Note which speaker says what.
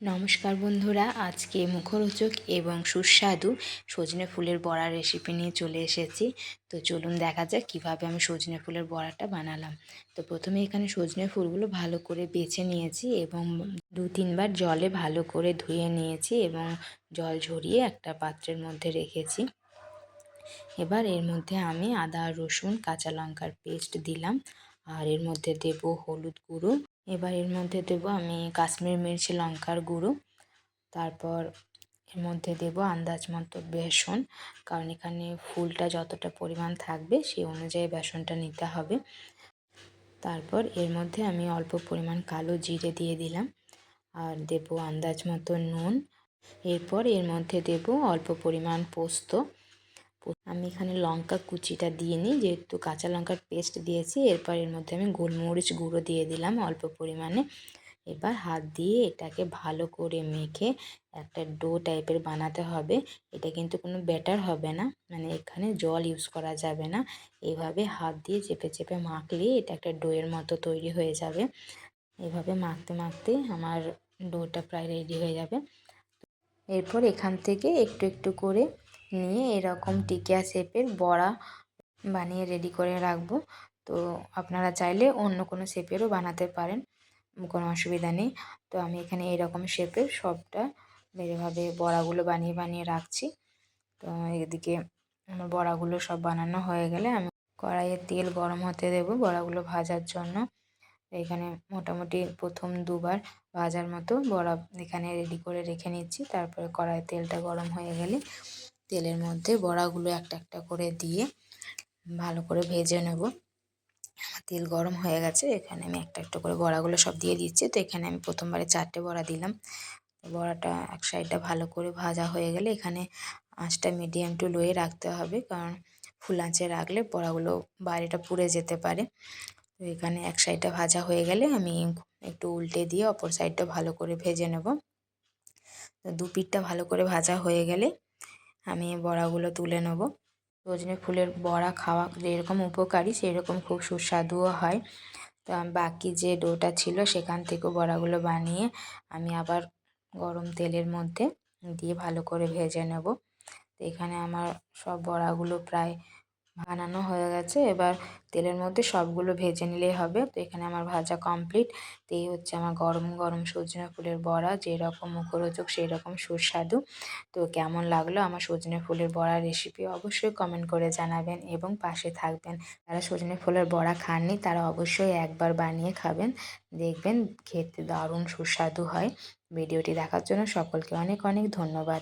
Speaker 1: নমস্কার বন্ধুরা, আজকে মুখরোচক এবং সুস্বাদু সজনে ফুলের বড়া রেসিপি নিয়ে চলে এসেছি। তো চলুন দেখা যাক কীভাবে আমি সজনে ফুলের বড়াটা বানালাম। তো প্রথমে এখানে সজনে ফুলগুলো ভালো করে বেছে নিয়েছি এবং 2-3 বার জলে ভালো করে ধুয়ে নিয়েছি এবং জল ঝরিয়ে একটা পাত্রের মধ্যে রেখেছি। এবার এর মধ্যে আমি আদা, রসুন, কাঁচা লঙ্কার পেস্ট দিলাম, আর এর মধ্যে দেব হলুদ গুঁড়ো। এবার এর মধ্যে দেবো আমি কাশ্মীরি মির্চ লঙ্কার গুঁড়ো। তারপর এর মধ্যে দেব আন্দাজ মতো বেসন, কারণ এখানে ফুলটা যতটা পরিমাণ থাকবে সেই অনুযায়ী বেসনটা নিতে হবে। তারপর এর মধ্যে আমি অল্প পরিমাণ কালো জিরে দিয়ে দিলাম, আর দেব আন্দাজ মতো নুন। এরপর এর মধ্যে দেব অল্প পরিমাণ পোস্ত। আমি এখানে লঙ্কা কুচিটা দিয়ে নিই, যেহেতু কাঁচা লঙ্কার পেস্ট দিয়েছি। এরপর এর মধ্যে আমি গোলমরিচ গুঁড়ো দিয়ে দিলাম অল্প পরিমাণে। এবার হাত দিয়ে এটাকে ভালো করে মেখে একটা ডো টাইপের বানাতে হবে। এটা কিন্তু কোনো ব্যাটার হবে না, মানে এখানে জল ইউজ করা যাবে না। এইভাবে হাত দিয়ে চেপে চেপে মাখলে এটা একটা ডোয়ের মতো তৈরি হয়ে যাবে। এভাবে মাখতে মাখতে আমার ডোটা প্রায় রেডি হয়ে যাবে। এরপর এখান থেকে একটু একটু করে নিয়ে এরকম টিকিয়া শেপের বড়া বানিয়ে রেডি করে রাখবো। তো আপনারা চাইলে অন্য কোনো শেপেরও বানাতে পারেন, কোনো অসুবিধা নেই। তো আমি এখানে এরকম শেপের সবটা এভাবে বড়াগুলো বানিয়ে বানিয়ে রাখছি। তো এদিকে আমার বড়াগুলো সব বানানো হয়ে গেলে আমি কড়াইয়ে তেল গরম হতে দেবো বড়াগুলো ভাজার জন্য। এখানে মোটামুটি প্রথম 2বার ভাজার মতো বড়া এখানে রেডি করে রেখে নিচ্ছি। তারপরে কড়াইয়ে তেলটা গরম হয়ে গেলে তেলের মধ্যে বড়াগুলো একটা একটা করে দিয়ে ভালো করে ভেজে নেব। আমার তেল গরম হয়ে গেছে, এখানে আমি একটা একটা করে বড়াগুলো সব দিয়ে দিচ্ছি। তো এখানে আমি প্রথমবারে 4টে বড়া দিলাম। বড়াটা এক সাইডটা ভালো করে ভাজা হয়ে গেলে এখানে আঁচটা মিডিয়াম টু লোয়ে রাখতে হবে, কারণ ফুল আঁচে রাখলে বড়াগুলো বাইরেটা পুড়ে যেতে পারে। তো এখানে এক সাইডটা ভাজা হয়ে গেলে আমি একটু উল্টে দিয়ে অপর সাইডটা ভালো করে ভেজে নেব। তো 2 পিঠটা ভালো করে ভাজা হয়ে গেলে আমি বড়াগুলো তুলে নেব। সজনে ফুলের বড়া খাওয়া যেরকম উপকারী সেরকম খুব সুস্বাদুও হয়। তো বাকি যে ডোটা ছিল সেখান থেকেও বড়াগুলো বানিয়ে আমি আবার গরম তেলের মধ্যে দিয়ে ভালো করে ভেজে নেব। তো এখানে আমার সব বড়াগুলো প্রায় বানানো হয়ে গেছে। এবার তেলের মধ্যে সবগুলো ভেজে নিলেই হবে। তো এখানে আমার ভাজা কমপ্লিট। তো এই হচ্ছে আমার গরম গরম সজনে ফুলের বড়া, যেরকম মুখরোচক সেই রকম সুস্বাদু। তো কেমন লাগলো আমার সজনে ফুলের বড়া রেসিপি অবশ্যই কমেন্ট করে জানাবেন এবং পাশে থাকবেন। যারা সজনে ফুলের বড়া খাননি তারা অবশ্যই একবার বানিয়ে খাবেন, দেখবেন খেতে দারুণ সুস্বাদু হয়। ভিডিওটি দেখার জন্য সকলকে অনেক অনেক ধন্যবাদ।